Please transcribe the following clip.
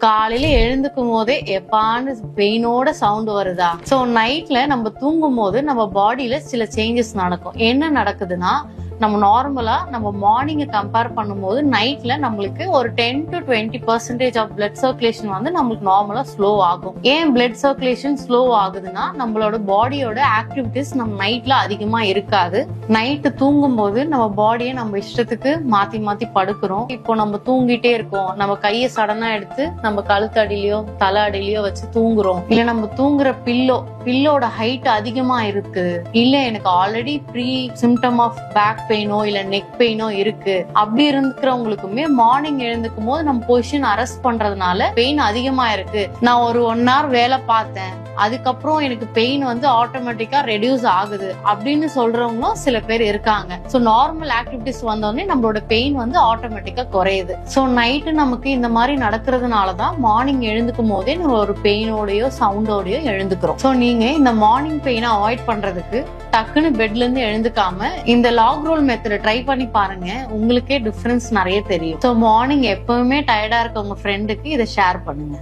காலையில எழுந்துக்கும் போதே எப்பான்னு பெயினோட சவுண்ட் வருதா? சோ நைட்ல நம்ம தூங்கும் போது நம்ம பாடியில சில சேஞ்சஸ் நடக்கும். என்ன நடக்குதுன்னா, நம்ம நார்மலா நம்ம மார்னிங் கம்பேர் பண்ணும்போது நைட்ல நம்மளுக்கு ஒரு 10 to 20% ஆஃப் பிளட் சர்க்குலேஷன் வந்து நம்மளுக்கு நார்மலா ஸ்லோ ஆகும். ஏன் பிளட் சர்க்குலேஷன் ஸ்லோ ஆகுதுன்னா, நம்மளோட பாடியோட ஆக்டிவிட்டிஸ் நம்ம நைட்ல அதிகமா இருக்காது. நைட்டு தூங்கும் போது நம்ம பாடியை நம்ம இஷ்டத்துக்கு மாத்தி மாத்தி படுக்கிறோம். இப்போ நம்ம தூங்கிட்டே இருக்கோம், நம்ம கையை சடனா எடுத்து நம்ம கழுத்து அடியிலயோ தலை அடியிலயோ வச்சு தூங்குறோம். இல்ல நம்ம தூங்குற பில்லோட ஹைட் அதிகமா இருக்கு, இல்ல எனக்கு already pre symptom of back பெயினோ இல்ல நெக் பெயினோ இருக்கு, அப்படி இருக்கிறவங்களுக்குமே மார்னிங் எழுந்துக்கும் போது நம்ம பொசிஷன் அரெஸ்ட் பண்றதுனால பெயின் அதிகமா இருக்கு. நான் ஒரு 1 hour வேலை பார்த்தேன், அதுக்கப்புறம் எனக்கு பெயின் வந்து ஆட்டோமேட்டிக்கா ரெடியூஸ் ஆகுது அப்படின்னு சொல்றவங்களும் சில பேர் இருக்காங்க. சோ நார்மல் ஆக்டிவிட்டிஸ் வந்தோடனே நம்மளோட பெயின் வந்து ஆட்டோமேட்டிக்கா குறையுது. சோ நைட்டு நமக்கு இந்த மாதிரி நடக்கிறதுனாலதான் மார்னிங் எழுந்துக்கும் போதே நம்ம ஒரு பெயினோடயோ சவுண்டோடயோ எழுந்துக்கிறோம். சோ நீங்க இந்த மார்னிங் பெயினை அவாய்ட் பண்றதுக்கு டக்குன்னு பெட்ல இருந்து எழுந்துக்காம இந்த லாக் ரோல் மெத்தட் ட்ரை பண்ணி பாருங்க. உங்களுக்கே டிஃபரன்ஸ் நிறைய தெரியும். சோ மார்னிங் எப்பவுமே டயர்டா இருக்க உங்க ஃப்ரெண்டுக்கு இதை ஷேர் பண்ணுங்க.